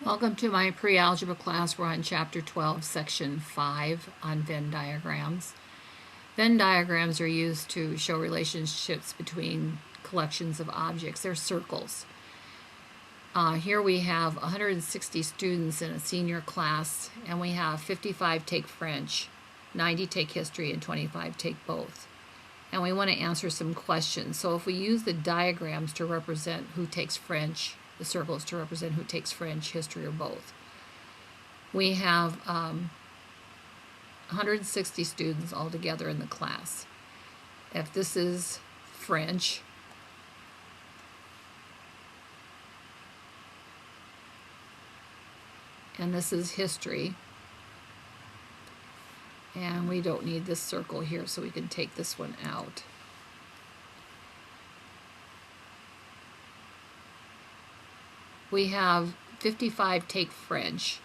Welcome to my pre-algebra class. We're on chapter 12, section 5 on Venn diagrams. Venn diagrams are used to show relationships between collections of objects. They're circles. Here we have 160 students in a senior class, and we have 55 take French, 90 take history, and 25 take both. And we want to answer some questions. So if we use the diagrams to represent who takes French, the circles to represent who takes French, history, or both. We have 160 students altogether in the class. If this is French, and this is history, and we don't need this circle here, so we can take this one out. We have 55 take French,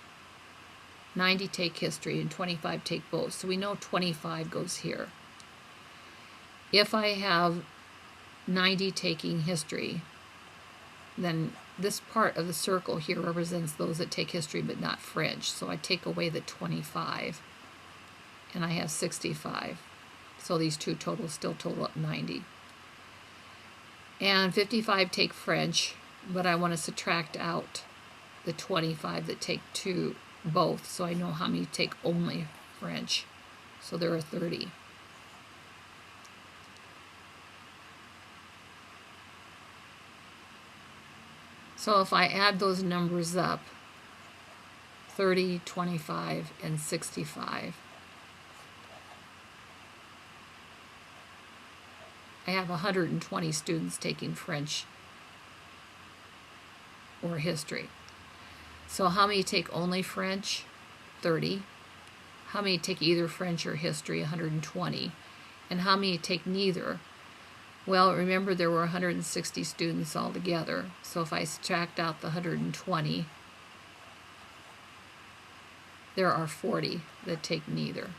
90 take history, and 25 take both. So we know 25 goes here. If I have 90 taking history, then this part of the circle here represents those that take history but not French. So I take away the 25, and I have 65. So these two totals still total up 90. And 55 take French, but I want to subtract out the 25 that take both, so I know how many take only French. So there are 30. So if I add those numbers up, 30, 25, and 65, I have 120 students taking French or history. So how many take only French? 30. How many take either French or history? 120. And how many take neither? Well, remember there were 160 students altogether. So if I subtract out the 120, there are 40 that take neither.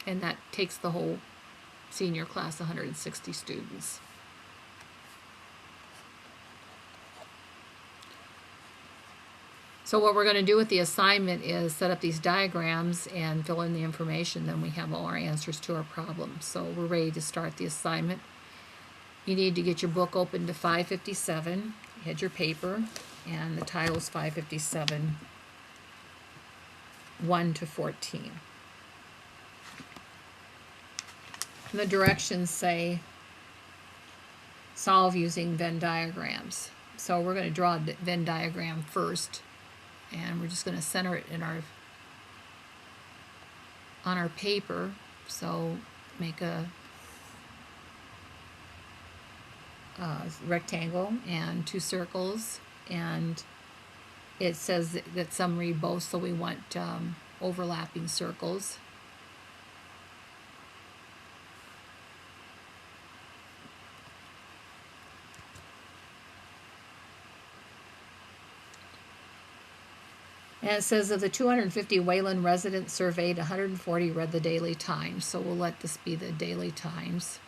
And that takes the whole senior class, 160 students. So what we're going to do with the assignment is set up these diagrams and fill in the information. Then we have all our answers to our problem. So we're ready to start the assignment. You need to get your book open to 557. You had your paper, and the title is 557, 1 to 14. And the directions say solve using Venn diagrams. So we're going to draw a Venn diagram first. And we're just going to center it on our paper. So make a rectangle and two circles, and it says that some read both, so we want overlapping circles. And it says of the 250 Wayland residents surveyed, 140 read the Daily Times. So we'll let this be the Daily Times.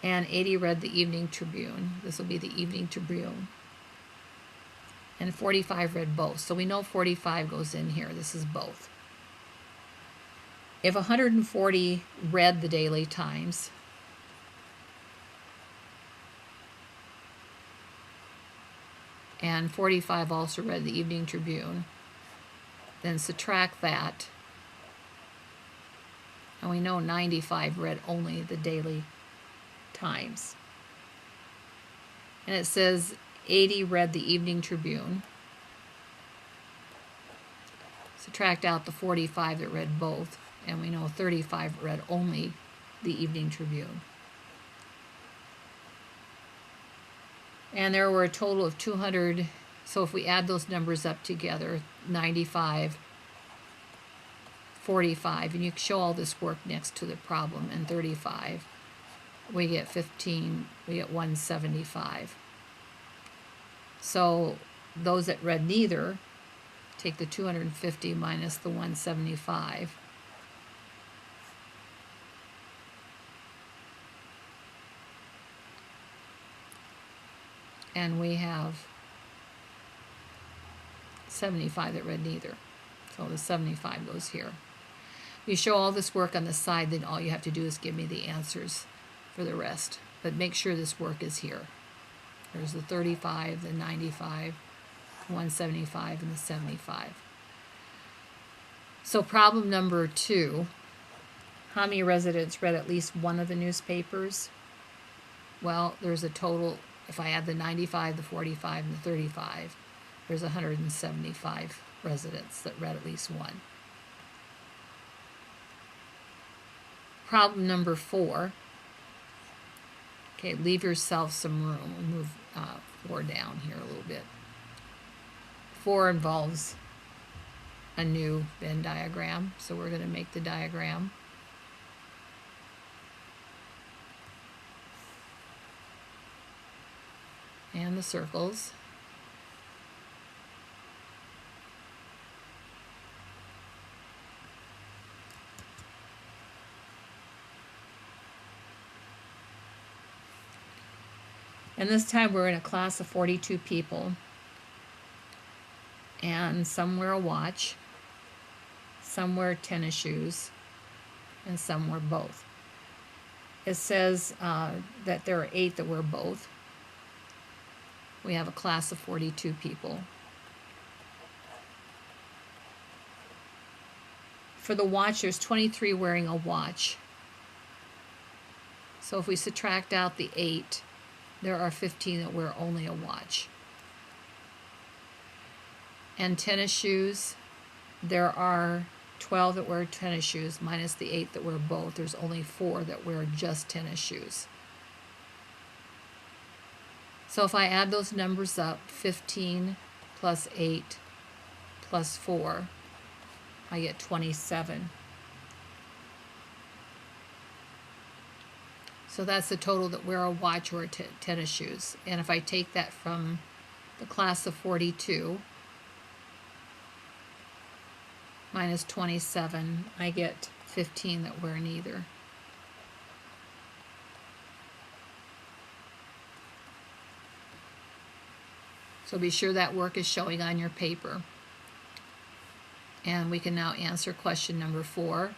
And 80 read the Evening Tribune. This will be the Evening Tribune. And 45 read both. So we know 45 goes in here. This is both. If 140 read the Daily Times, and 45 also read the Evening Tribune, then subtract that, and we know 95 read only the Daily Times. And it says 80 read the Evening Tribune. Subtract out the 45 that read both, and we know 35 read only the Evening Tribune. And there were a total of 200, so if we add those numbers up together, 95, 45, and you show all this work next to the problem, and 35, we get 15, we get 175. So those that read neither, take the 250 minus the 175, and we have 75 that read neither. So the 75 goes here. You show all this work on the side, then all you have to do is give me the answers for the rest. But make sure this work is here. There's the 35, the 95, 175, and the 75. So problem number 2, how many residents read at least one of the newspapers? Well, there's a total, if I add the 95, the 45, and the 35, there's 175 residents that read at least one. Problem number 4. Okay, leave yourself some room. We'll move 4 down here a little bit. 4 involves a new Venn diagram, so we're going to make the diagram. And the circles. And this time we're in a class of 42 people. And some wear a watch, some wear tennis shoes, and some wear both. It says that there are 8 that wear both. We have a class of 42 people. For the watch, there's 23 wearing a watch. So if we subtract out the 8, there are 15 that wear only a watch. And tennis shoes, there are 12 that wear tennis shoes, minus the 8 that wear both. There's only 4 that wear just tennis shoes. So if I add those numbers up, 15 plus 8 plus 4, I get 27. So that's the total that wear a watch or tennis shoes. And if I take that from the class of 42 minus 27, I get 15 that wear neither. So be sure that work is showing on your paper. And we can now answer question number 4.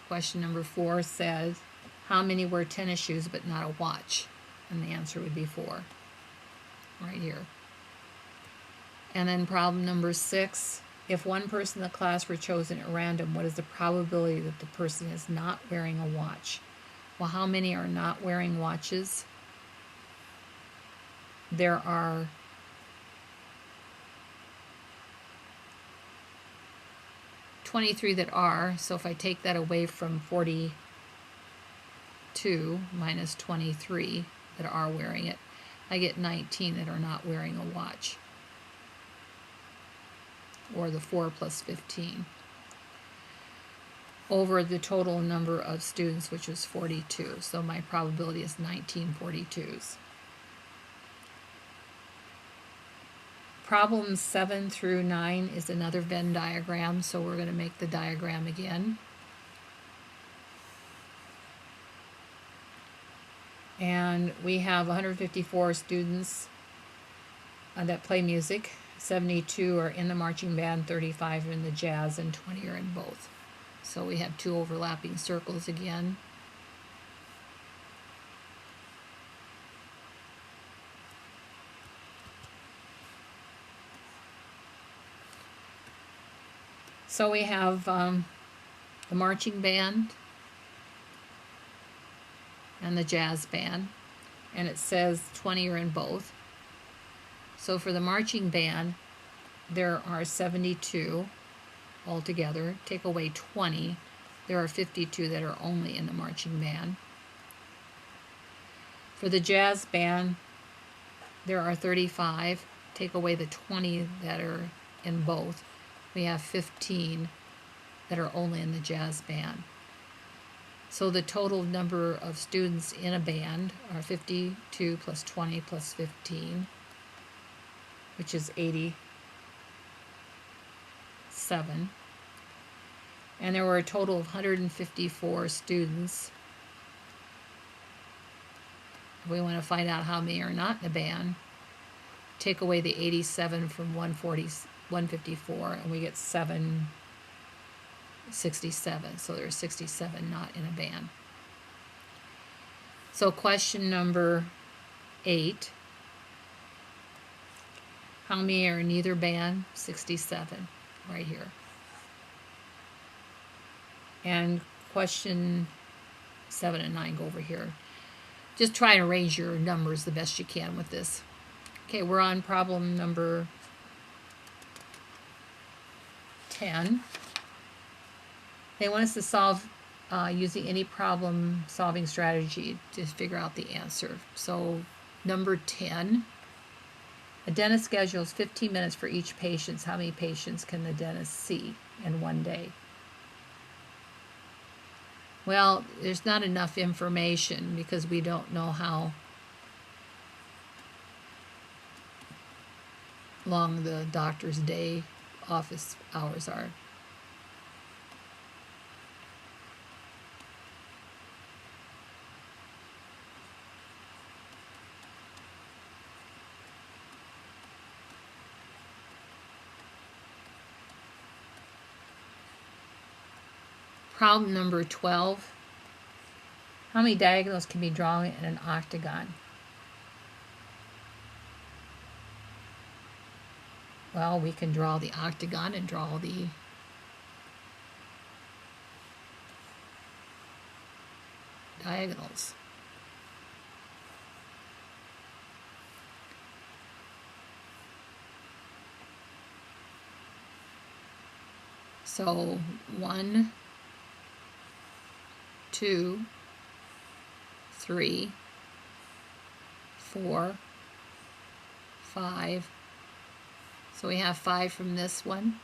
Question number 4 says, how many wear tennis shoes but not a watch? And the answer would be 4, right here. And then problem number 6, if one person in the class were chosen at random, what is the probability that the person is not wearing a watch? Well, how many are not wearing watches? There are 23 that are, so if I take that away from 42 minus 23 that are wearing it, I get 19 that are not wearing a watch, or the 4 plus 15, over the total number of students, which is 42. So my probability is 19 42s. Problems 7 through 9 is another Venn diagram, so we're going to make the diagram again. And we have 154 students that play music. 72 are in the marching band, 35 are in the jazz, and 20 are in both. So we have 2 overlapping circles again. So we have the marching band and the jazz band, and it says 20 are in both. So for the marching band, there are 72 altogether. Take away 20, there are 52 that are only in the marching band. For the jazz band, there are 35. Take away the 20 that are in both. We have 15 that are only in the jazz band. So the total number of students in a band are 52 plus 20 plus 15, which is 87. And there were a total of 154 students. We want to find out how many are not in the band. take away the 87 from 154, and we get 767. So there's 67 not in a band. So question number 8. How many are in either band? 67, right here. And question 7 and 9 go over here. Just try and arrange your numbers the best you can with this. Okay, we're on problem number 10. They want us to solve using any problem-solving strategy to figure out the answer. So number 10, a dentist schedules 15 minutes for each patient. How many patients can the dentist see in one day? Well, there's not enough information because we don't know how long the doctor's day office hours are. Problem number 12. How many diagonals can be drawn in an octagon? Well, we can draw the octagon and draw the diagonals. So 1, 2, 3, 4, 5. So we have 5 from this one.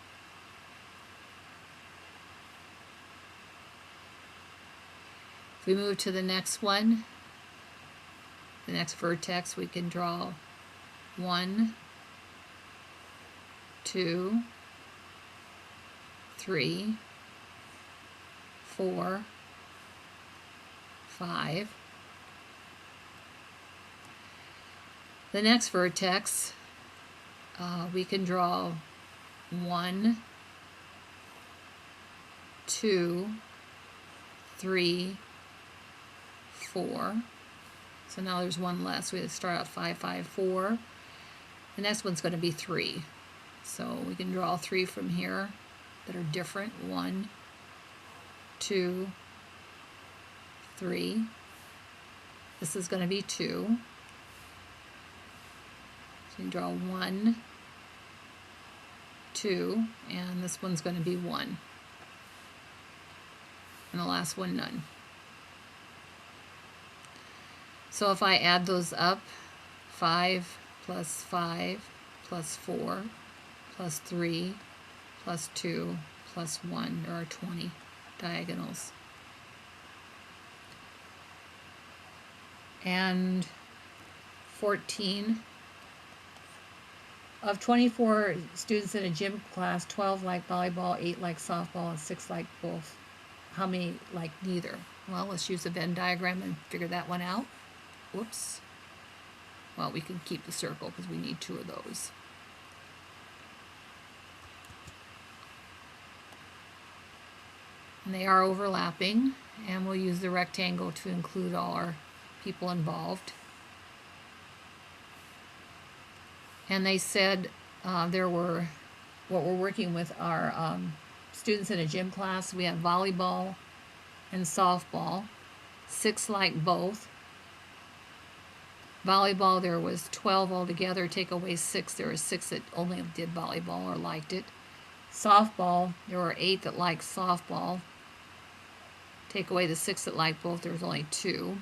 If we move to the next one, the next vertex, we can draw 1, 2, 3, 4, 5. The next vertex, we can draw 1, 2, 3, 4. So now there's one less. We start out 5, 5, 4. The next one's going to be 3. So we can draw 3 from here that are different. 1, 2, 3. This is going to be 2. So you can draw 1, 2, and this one's going to be 1. And the last one, none. So if I add those up, 5 plus 5 plus 4 plus 3 plus 2 plus 1, there are 20 diagonals. And 14. Of 24 students in a gym class, 12 like volleyball, 8 like softball, and 6 like both. How many like neither? Well, let's use a Venn diagram and figure that one out. Whoops. Well, we can keep the circle because we need 2 of those. And they are overlapping, and we'll use the rectangle to include all our people involved. And they said there were, what we're working with are students in a gym class. We have volleyball and softball. 6 like both. Volleyball, there was 12 altogether. Take away 6, there were 6 that only did volleyball or liked it. Softball, there were 8 that liked softball. Take away the 6 that liked both, there was only 2.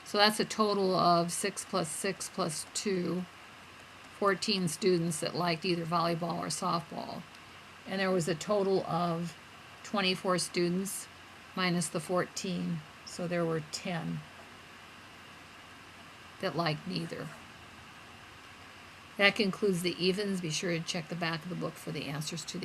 So that's a total of 6 plus 6 plus 2, 14 students that liked either volleyball or softball. And there was a total of 24 students minus the 14, so there were 10 that liked neither. That concludes the evens. Be sure to check the back of the book for the answers to the